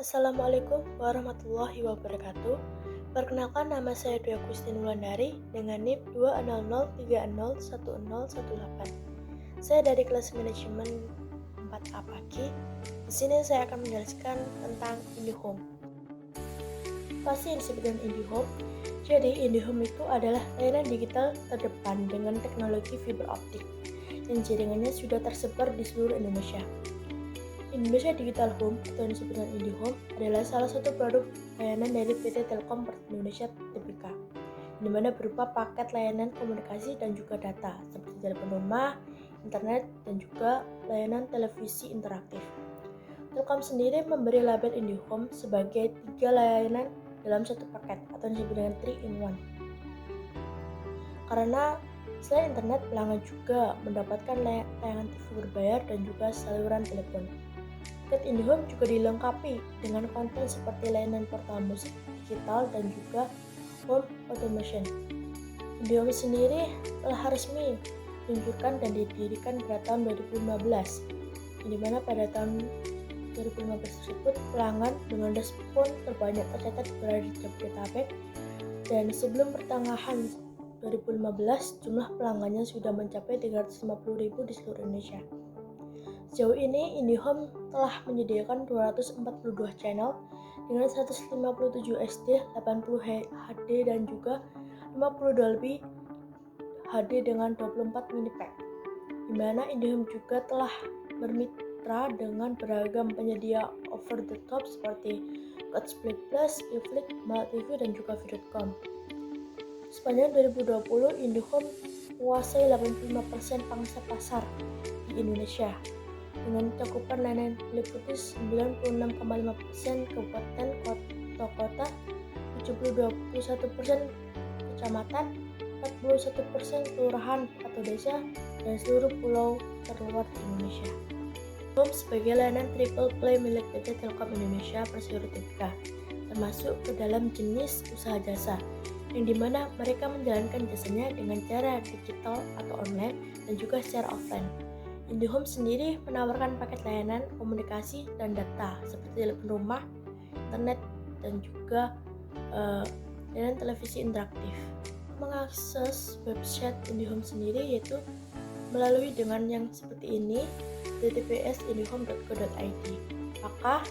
Assalamualaikum warahmatullahi wabarakatuh. Perkenalkan, nama saya Dwi Agustin Wulandari dengan NIM 200301018. Saya dari kelas manajemen 4A Pagi. Di sini saya akan menjelaskan tentang IndiHome. Pasti yang disebut dengan IndiHome. Jadi IndiHome itu adalah layanan digital terdepan dengan teknologi fiber optik yang jaringannya sudah tersebar di seluruh Indonesia. Indonesia Digital Home atau yang disebut dengan IndiHome adalah salah satu produk layanan dari PT Telkom Indonesia Tbk, di mana berupa paket layanan komunikasi dan juga data seperti telepon rumah, internet, dan juga layanan televisi interaktif. Telkom sendiri memberi label IndiHome sebagai 3 layanan dalam satu paket atau yang disebut dengan 3-in-1. Karena selain internet, pelanggan juga mendapatkan tayangan TV berbayar dan juga saluran telepon. Paket IndiHome juga dilengkapi dengan konten seperti layanan portal musik digital dan juga home automation. IndiHome sendiri telah resmi diluncurkan dan didirikan pada tahun 2015, di mana pada tahun 2015 tersebut pelanggan dengan respon terbanyak tercatat berada di Jabodetabek, dan sebelum pertengahan 2015 jumlah pelanggannya sudah mencapai 350.000 di seluruh Indonesia. Sejauh ini, IndiHome telah menyediakan 242 channel dengan 157 SD, 80 HD, dan juga 50 Dolby HD dengan 24 mini pack. Di mana IndiHome juga telah bermitra dengan beragam penyedia over the top seperti Catch Play Plus, Iflix, MalaTV, dan juga Video.com. Sepanjang 2020, IndiHome menguasai 85% pangsa pasar di Indonesia dengan cakupan layanan meliputi 96,5% kabupaten kota, 21% kecamatan, 41% kelurahan atau desa, dan seluruh pulau terluar di Indonesia. IndiHome sebagai layanan triple play milik PT Telkom Indonesia Persero Tbk, termasuk ke dalam jenis usaha jasa, yang dimana mereka menjalankan jasanya dengan cara digital atau online dan juga secara offline. IndiHome sendiri menawarkan paket layanan komunikasi dan data seperti telepon rumah, internet, dan juga layanan televisi interaktif. Mengakses website IndiHome sendiri yaitu melalui dengan yang seperti ini, https://indihome.co.id. Maka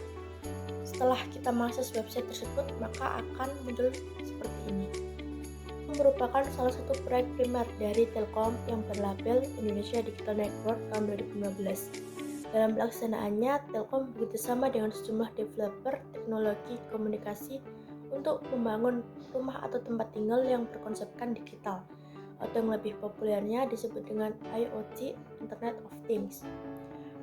setelah kita mengakses website tersebut, maka akan muncul seperti ini. Merupakan salah satu proyek primer dari Telkom yang berlabel Indonesia Digital Network tahun 2015. Dalam pelaksanaannya, Telkom bekerjasama dengan sejumlah developer teknologi komunikasi untuk membangun rumah atau tempat tinggal yang berkonsepkan digital, atau yang lebih populernya disebut dengan IoT, Internet of Things.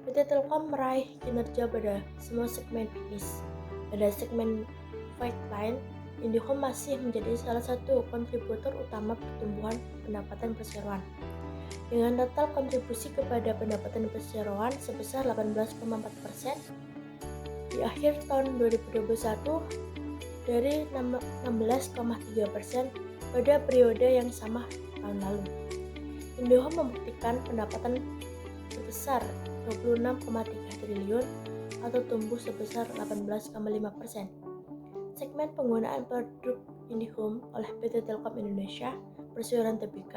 PT Telkom meraih kinerja pada semua segmen bisnis. Pada segmen fixed line, IndiHome masih menjadi salah satu kontributor utama pertumbuhan pendapatan perseroan, dengan total kontribusi kepada pendapatan perseroan sebesar 18,4% di akhir tahun 2021 dari 16,3% pada periode yang sama tahun lalu. IndiHome membuktikan pendapatan sebesar 26,3 triliun atau tumbuh sebesar 18,5%. Segmen penggunaan produk IndiHome oleh PT Telkom Indonesia Persero Tbk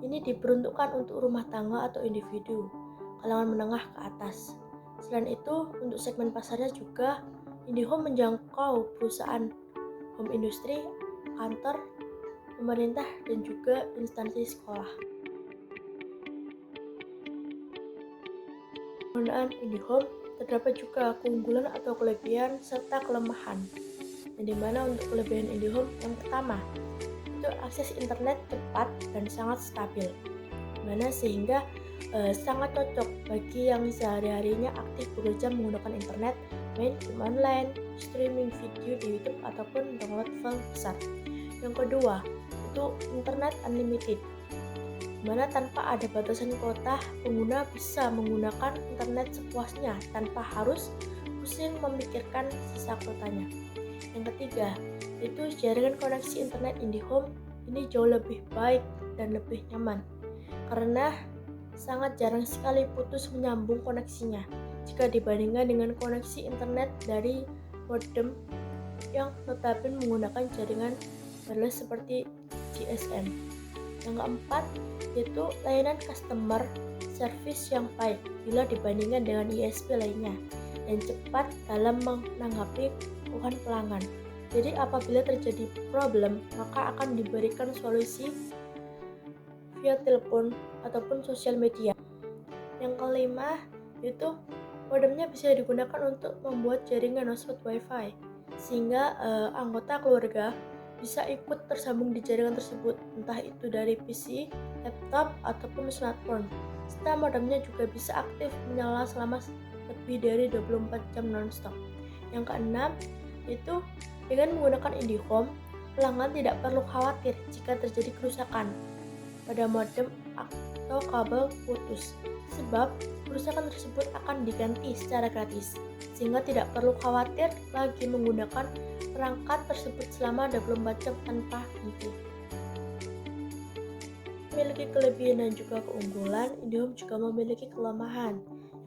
ini diperuntukkan untuk rumah tangga atau individu kalangan menengah ke atas. Selain itu, untuk segmen pasarnya juga IndiHome menjangkau perusahaan home industri, kantor, pemerintah, dan juga instansi sekolah. Penggunaan IndiHome terdapat juga keunggulan atau kelebihan serta kelemahan. Yang dimana untuk kelebihan IndiHome yang pertama itu akses internet cepat dan sangat stabil, dimana sehingga sangat cocok bagi yang sehari-harinya aktif bekerja menggunakan internet, main game online, streaming video di YouTube ataupun download file besar. Yang kedua itu internet unlimited, dimana tanpa ada batasan kuota, pengguna bisa menggunakan internet sepuasnya tanpa harus pusing memikirkan sisa kuotanya. Yang ketiga, itu jaringan koneksi internet IndiHome ini jauh lebih baik dan lebih nyaman karena sangat jarang sekali putus menyambung koneksinya jika dibandingkan dengan koneksi internet dari modem yang notabene menggunakan jaringan wireless seperti GSM. Yang keempat, yaitu layanan customer service yang baik bila dibandingkan dengan ISP lainnya dan cepat dalam menanggapi keluhan pelanggan. Jadi apabila terjadi problem, maka akan diberikan solusi via telepon ataupun sosial media. Yang kelima, yaitu modemnya bisa digunakan untuk membuat jaringan hotspot WiFi, sehingga anggota keluarga bisa ikut tersambung di jaringan tersebut, entah itu dari PC, laptop, ataupun smartphone. Serta modemnya juga bisa aktif menyala selama lebih dari 24 jam non-stop. Yang keenam, yaitu dengan menggunakan IndiHome, pelanggan tidak perlu khawatir jika terjadi kerusakan pada modem atau kabel putus, sebab kerusakan tersebut akan diganti secara gratis, sehingga tidak perlu khawatir lagi menggunakan perangkat tersebut selama 24 jam tanpa henti. Memiliki kelebihan dan juga keunggulan, IndiHome juga memiliki kelemahan.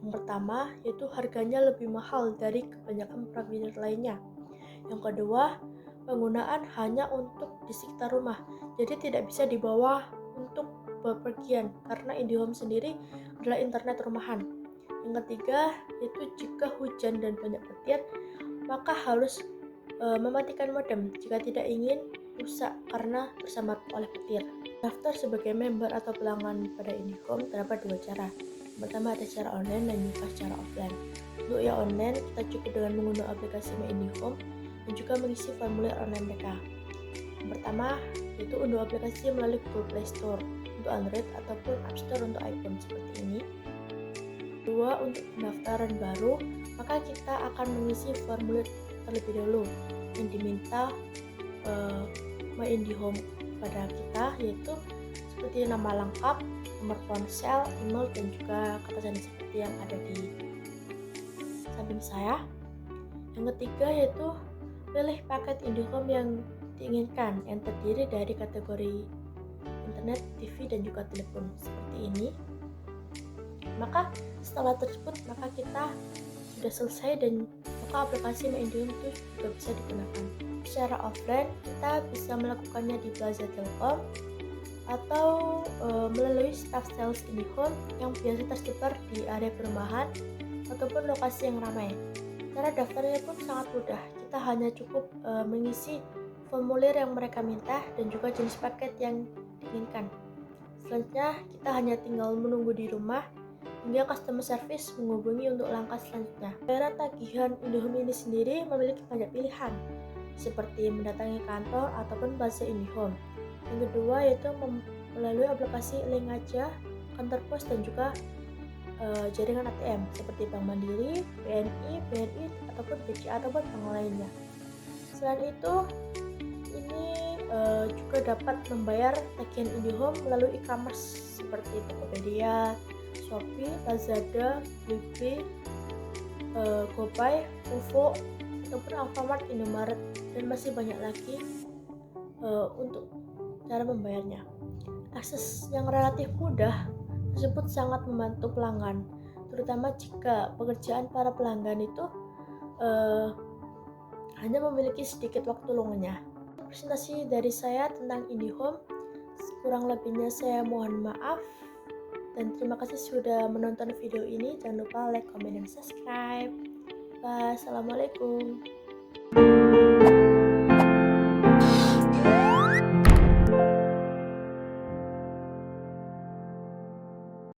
Yang pertama, yaitu harganya lebih mahal dari kebanyakan provider lainnya. Yang kedua, penggunaan hanya untuk di sekitar rumah, jadi tidak bisa dibawa untuk bepergian karena IndiHome sendiri adalah internet rumahan. Yang ketiga, yaitu jika hujan dan banyak petir, maka harus mematikan modem jika tidak ingin rusak karena tersambar oleh petir. Daftar sebagai member atau pelanggan pada IndiHome terdapat dua cara. Yang pertama ada secara online dan juga secara offline. Untuk yang online, kita cukup dengan mengunduh aplikasi IndiHome dan juga mengisi formulir online mereka. Yang pertama, yaitu unduh aplikasi melalui Google Play Store untuk Android ataupun App Store untuk iPhone seperti ini. Kedua, untuk pendaftaran baru, maka kita akan mengisi formulir terlebih dahulu yang diminta My IndiHome pada kita, yaitu seperti nama lengkap, nomor ponsel, email, dan juga kata sandi seperti yang ada di samping saya. Yang ketiga, yaitu pilih paket IndiHome yang diinginkan yang terdiri dari kategori internet, TV, dan juga telepon seperti ini. Maka setelah tersebut, maka kita sudah selesai dan maka aplikasi My IndiHome itu juga bisa digunakan. Secara offline, kita bisa melakukannya di Plaza Telkom atau melalui staff sales IndiHome yang biasa tersebar di area perumahan ataupun lokasi yang ramai. Cara daftarnya pun sangat mudah. Kita hanya cukup mengisi formulir yang mereka minta dan juga jenis paket yang diinginkan. Selanjutnya, kita hanya tinggal menunggu di rumah hingga customer service menghubungi untuk langkah selanjutnya. Cara tagihan IndiHome ini sendiri memiliki banyak pilihan, seperti mendatangi kantor ataupun base IndiHome. Yang kedua yaitu melalui aplikasi link aja, kantor pos, dan juga jaringan ATM seperti Bank Mandiri, BNI, ataupun BCA ataupun bank lainnya. Selain itu, ini juga dapat membayar tagihan IndiHome melalui e-commerce seperti Tokopedia, Shopee, Lazada, Blibli, GoPay, OVO, ataupun Alfamart, Indomaret, dan masih banyak lagi untuk cara membayarnya. Akses yang relatif mudah tersebut sangat membantu pelanggan, terutama jika pekerjaan para pelanggan itu hanya memiliki sedikit waktu luangnya. Presentasi dari saya tentang IndiHome, kurang lebihnya saya mohon maaf. Dan terima kasih sudah menonton video ini. Jangan lupa like, comment, dan subscribe. Bye. Assalamualaikum.